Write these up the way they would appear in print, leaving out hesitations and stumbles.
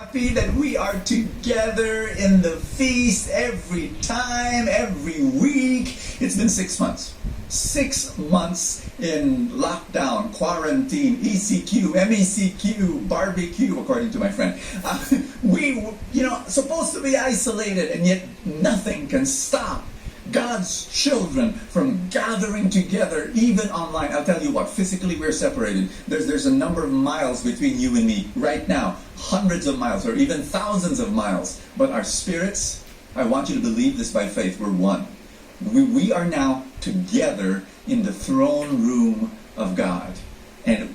Happy that we are together in the feast every time, every week. It's been 6 months. 6 months in lockdown, quarantine, ECQ, MECQ, barbecue, according to my friend. We, supposed to be isolated, and yet nothing can stop God's children from gathering together, even online. I'll tell you what, physically we're separated. There's a number of miles between you and me right now, hundreds of miles or even thousands of miles. But our spirits, I want you to believe this by faith, we're one. We are now together in the throne room of God. And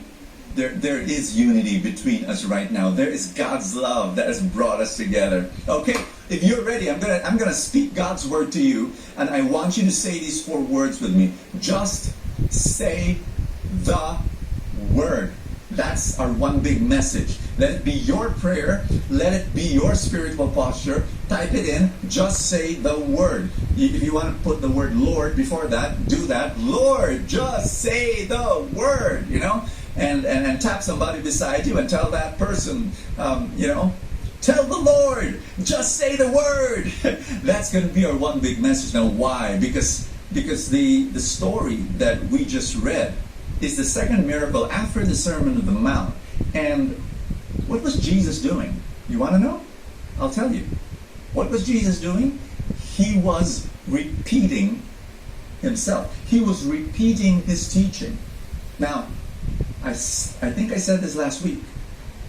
there is unity between us right now. There is God's love that has brought us together. Okay, if you're ready, I'm gonna speak God's word to you, and I want you to say these 4 words with me. Just say the word. That's our one big message. Let it be your prayer. Let it be your spiritual posture. Type it in. Just say the word. If you want to put the word Lord before that, do that. Lord, just say the word, and tap somebody beside you and tell that person, tell the Lord, just say the word. That's going to be our one big message. Now, why? Because the story that we just read is the second miracle after the Sermon on the Mount. And what was Jesus doing? You want to know? I'll tell you. What was Jesus doing? He was repeating himself. He was repeating his teaching. Now, I think I said this last week,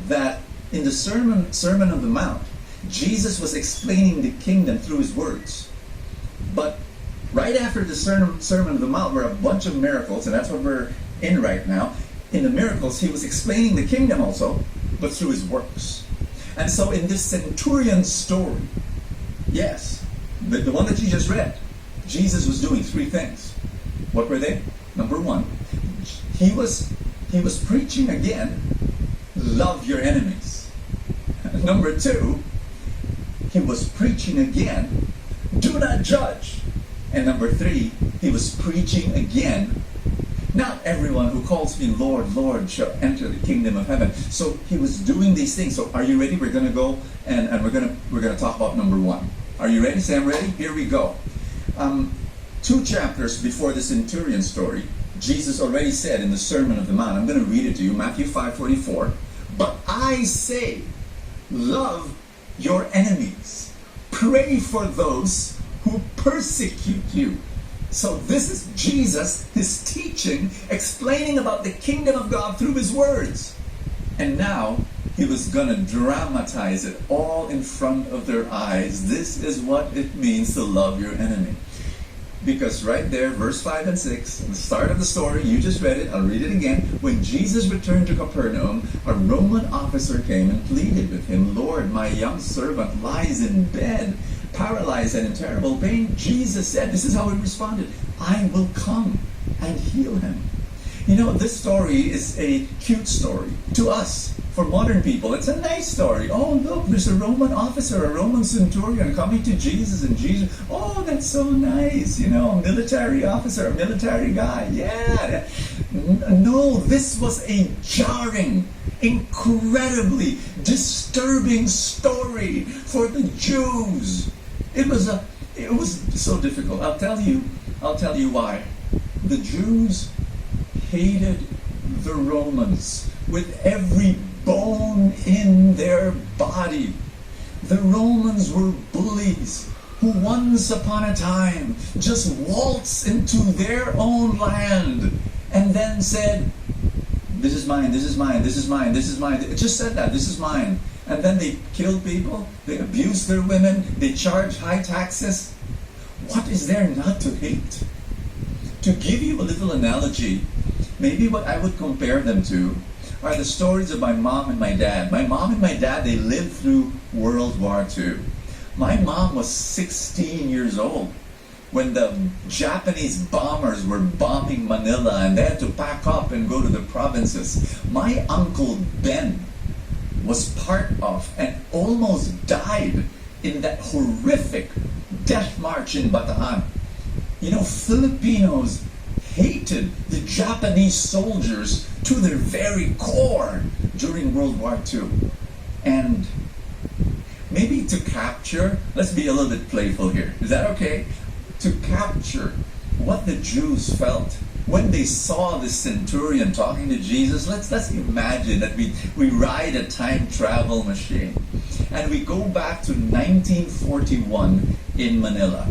that in the Sermon on the Mount, Jesus was explaining the kingdom through his words. But right after the Sermon on the Mount were a bunch of miracles, and that's what we're in right now. In the miracles, he was explaining the kingdom also, but through his works. And so in this centurion story, yes, the one that you just read, Jesus was doing 3 things. What were they? Number 1, he was preaching again, love your enemies. Number 2, he was preaching again, do not judge. And number 3, he was preaching again, not everyone who calls me Lord, Lord shall enter the kingdom of heaven. So he was doing these things. So are you ready? We're going to go and we're going to talk about number 1. Are you ready? Say I'm ready. Here we go. 2 chapters before the centurion story, Jesus already said in the Sermon on the Mount, I'm going to read it to you, Matthew 5:44. But I say, love your enemies. Pray for those who persecute you. So this is Jesus, his teaching, explaining about the kingdom of God through his words. And now he was going to dramatize it all in front of their eyes. This is what it means to love your enemy. Because right there, verse 5 and 6, at the start of the story, you just read it, I'll read it again. When Jesus returned to Capernaum, a Roman officer came and pleaded with him, Lord, my young servant lies in bed, paralyzed and in terrible pain. Jesus said, this is how he responded, I will come and heal him. This story is a cute story to us. For modern people, it's a nice story. Oh, look, there's a Roman officer, a Roman centurion coming to Jesus, and Jesus, oh, that's so nice, a military officer, a military guy, yeah. No, this was a jarring, incredibly disturbing story for the Jews. It was so difficult. I'll tell you why. The Jews hated the Romans with every bone in their body. The Romans were bullies who once upon a time just waltzed into their own land and then said, this is mine, this is mine, this is mine, this is mine. It just said that, this is mine. And then they killed people, they abused their women, they charged high taxes. What is there not to hate? To give you a little analogy, maybe what I would compare them to are the stories of my mom and my dad. My mom and my dad, they lived through World War II. My mom was 16 years old when the Japanese bombers were bombing Manila and they had to pack up and go to the provinces. My uncle Ben was part of and almost died in that horrific death march in Bataan. Filipinos hated the Japanese soldiers to their very core during World War II. And trying to capture, let's be a little bit playful here. Is that okay? To capture what the Jews felt when they saw the centurion talking to Jesus. Let's imagine that we ride a time travel machine and we go back to 1941 in Manila.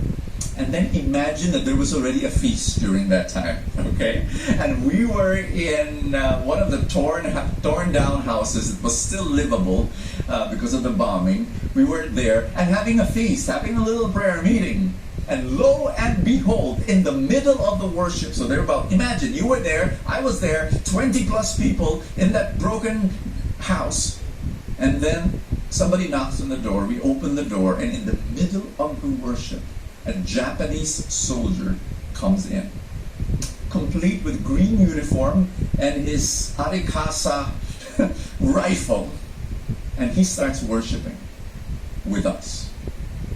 And then imagine that there was already a feast during that time, okay? And we were in one of the torn down houses. It was still livable because of the bombing. We were there and having a feast, having a little prayer meeting. And lo and behold, in the middle of the worship, so they're about, imagine, you were there, I was there, 20 plus people in that broken house. And then somebody knocks on the door, we open the door, and in the middle of the worship, a Japanese soldier comes in, complete with green uniform and his Arikasa rifle, and he starts worshiping with us.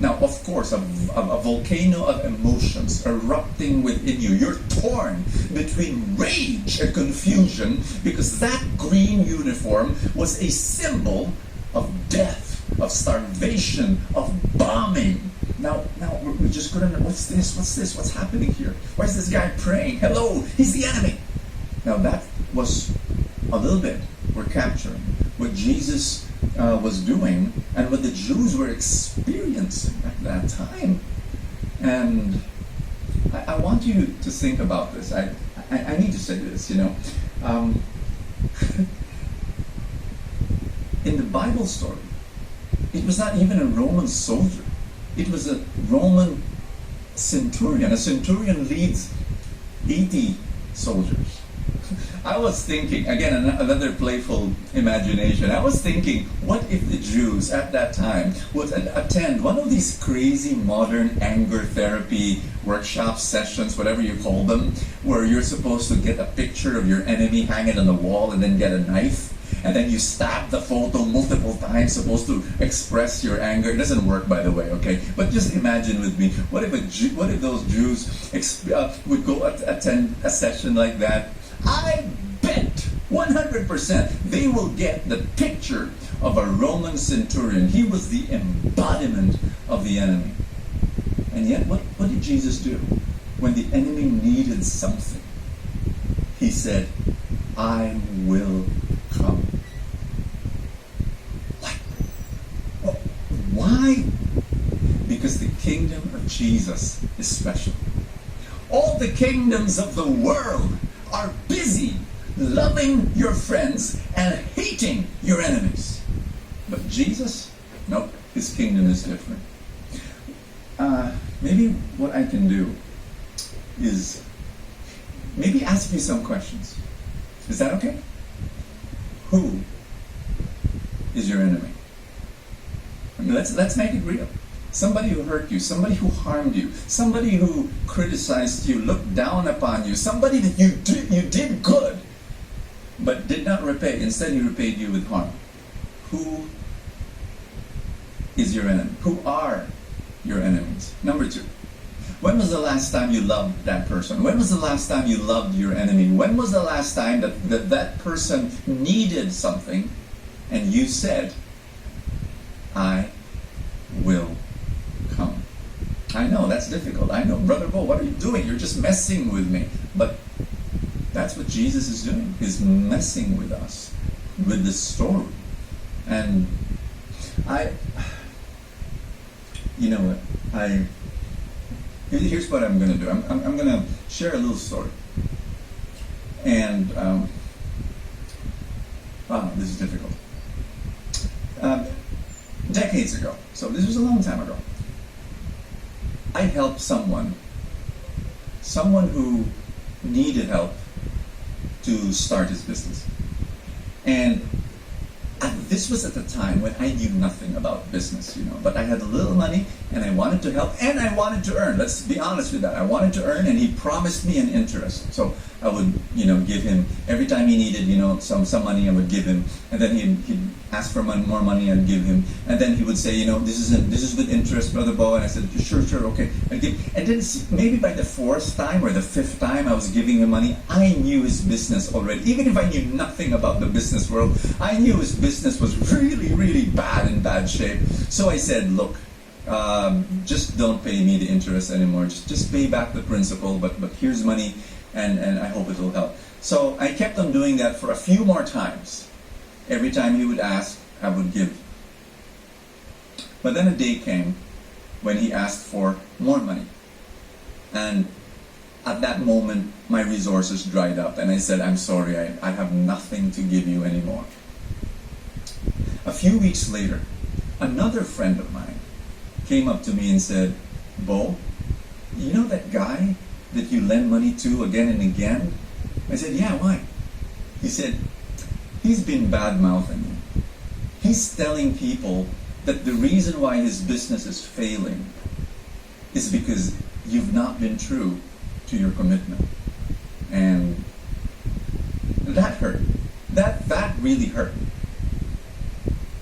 Now, of course, a volcano of emotions erupting within you. You're torn between rage and confusion because that green uniform was a symbol of death, of starvation, of bombing. Now we just couldn't. What's this? What's happening here? Why is this guy praying? Hello, he's the enemy. Now that was a little bit we're capturing what Jesus was doing and what the Jews were experiencing at that time. And I want you to think about this. I need to say this. In the Bible story, it was not even a Roman soldier. It was a Roman centurion. A centurion leads 80 soldiers. I was thinking, again, another playful imagination. I was thinking, what if the Jews at that time would attend one of these crazy modern anger therapy workshop sessions, whatever you call them, where you're supposed to get a picture of your enemy, hang it on the wall, and then get a knife? And then you stab the photo multiple times, supposed to express your anger. It doesn't work, by the way, okay? But just imagine with me, what if those Jews would go attend a session like that? I bet 100% they will get the picture of a Roman centurion. He was the embodiment of the enemy. And yet, what did Jesus do? When the enemy needed something, he said, I will come. What? Why? Because the kingdom of Jesus is special. All the kingdoms of the world are busy loving your friends and hating your enemies. But Jesus, nope, his kingdom is different. Maybe what I can do is maybe ask you some questions. Is that okay? Who is your enemy? I mean, let's make it real. Somebody who hurt you, somebody who harmed you, somebody who criticized you, looked down upon you, somebody that you did good, but did not repay. Instead, he repaid you with harm. Who is your enemy? Who are your enemies? Number 2. When was the last time you loved that person? When was the last time you loved your enemy? When was the last time that person needed something and you said, I will come? I know, that's difficult. I know, Brother Bo, what are you doing? You're just messing with me. But that's what Jesus is doing. He's messing with us, with the story. And you know what, here's what I'm going to do. I'm going to share a little story. And, wow, this is difficult. Decades ago, so this was a long time ago, I helped someone who needed help to start his business. And this was at the time when I knew nothing about business, but I had a little money and I wanted to help and I wanted to earn. Let's be honest with that. I wanted to earn, and he promised me an interest. So I would, give him every time he needed, some money. I would give him, and then he'd ask for more money. I'd give him, and then he would say, this is with interest, Brother Bo. And I said, sure, okay. I'd give, and then maybe by the 4th time or the 5th time I was giving him money, I knew his business already. Even if I knew nothing about the business world, I knew his business business was really, really in bad shape. So I said, look, just don't pay me the interest anymore. Just pay back the principal, but here's money, and I hope it will help. So I kept on doing that for a few more times. Every time he would ask, I would give. But then a day came when he asked for more money. And at that moment, my resources dried up, and I said, I'm sorry, I have nothing to give you anymore. A few weeks later, another friend of mine came up to me and said, Bo, you know that guy that you lend money to again and again? I said, yeah, why? He said, he's been bad-mouthing you. He's telling people that the reason why his business is failing is because you've not been true to your commitment. And that hurt. That really hurt.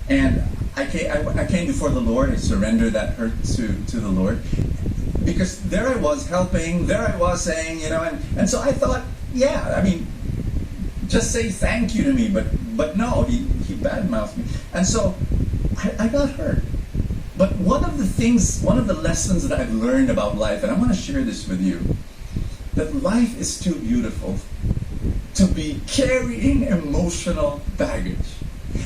And I came before the Lord. I surrendered that hurt to the Lord. Because there I was helping, there I was saying, and so I thought, yeah, I mean, just say thank you to me, but no, he badmouthed me. And so I got hurt. But one of the lessons that I've learned about life, and I want to share this with you, that life is too beautiful to be carrying emotional baggage.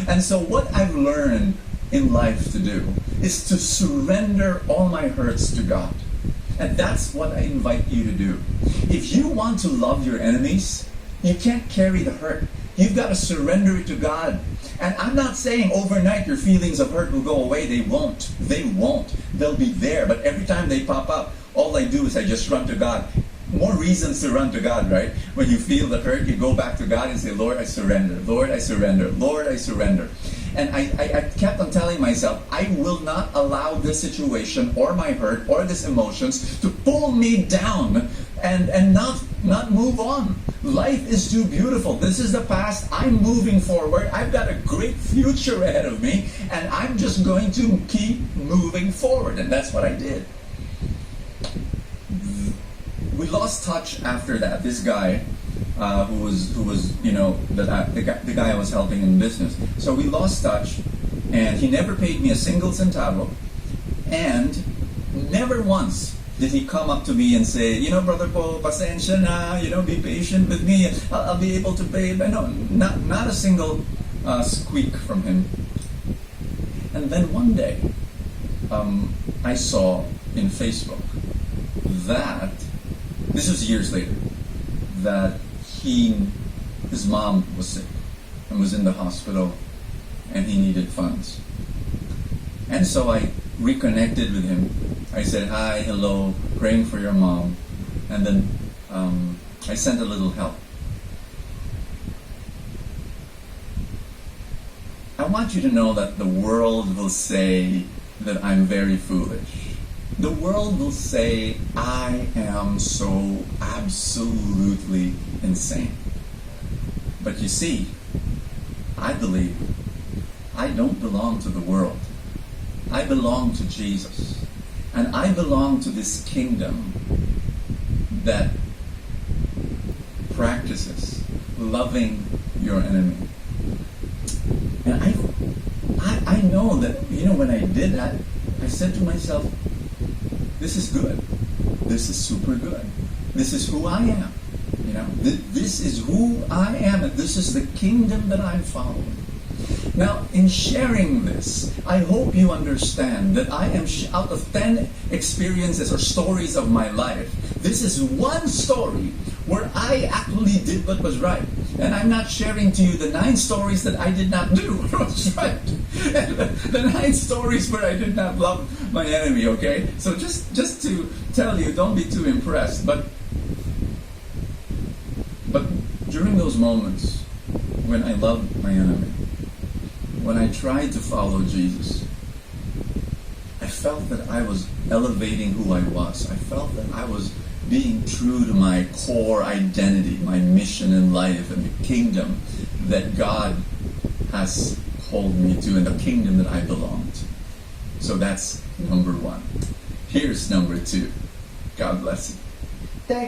And so what I've learned in life to do is to surrender all my hurts to God. And that's what I invite you to do. If you want to love your enemies, you can't carry the hurt. You've got to surrender it to God. And I'm not saying overnight your feelings of hurt will go away. They won't. They won't. They'll be there. But every time they pop up, all I do is I just run to God. More reasons to run to God, right? When you feel the hurt, you go back to God and say, Lord, I surrender. Lord, I surrender. Lord, I surrender. And I kept on telling myself, I will not allow this situation or my hurt or these emotions to pull me down and not move on. Life is too beautiful. This is the past. I'm moving forward. I've got a great future ahead of me, and I'm just going to keep moving forward. And that's what I did. We lost touch after that. This guy, who was the guy I was helping in business. So we lost touch, and he never paid me a single centavo, and never once did he come up to me and say, Brother Po, pasensya na, be patient with me. I'll be able to pay. But no, not a single squeak from him. And then one day, I saw in Facebook that, this was years later, that his mom was sick and was in the hospital, and he needed funds. And so I reconnected with him. I said, hi, hello, praying for your mom. And then I sent a little help. I want you to know that the world will say that I'm very foolish. The world will say I am so absolutely insane. But you see, I believe I don't belong to the world. I belong to Jesus. And I belong to this kingdom that practices loving your enemy. And I know that, when I did that, I said to myself, this is good. This is super good. This is who I am. This is who I am, and this is the kingdom that I'm following. Now, in sharing this, I hope you understand that I am, out of 10 experiences or stories of my life, this is one story where I actually did what was right. And I'm not sharing to you the 9 stories that I did not do what was right. And the 9 stories where I did not love my enemy, okay? So just to tell you, don't be too impressed. But during those moments when I loved my enemy, when I tried to follow Jesus, I felt that I was elevating who I was. I felt that I was being true to my core identity, my mission in life, and the kingdom that God has called me to, and the kingdom that I belong to. So that's number 1. Here's number 2. God bless you.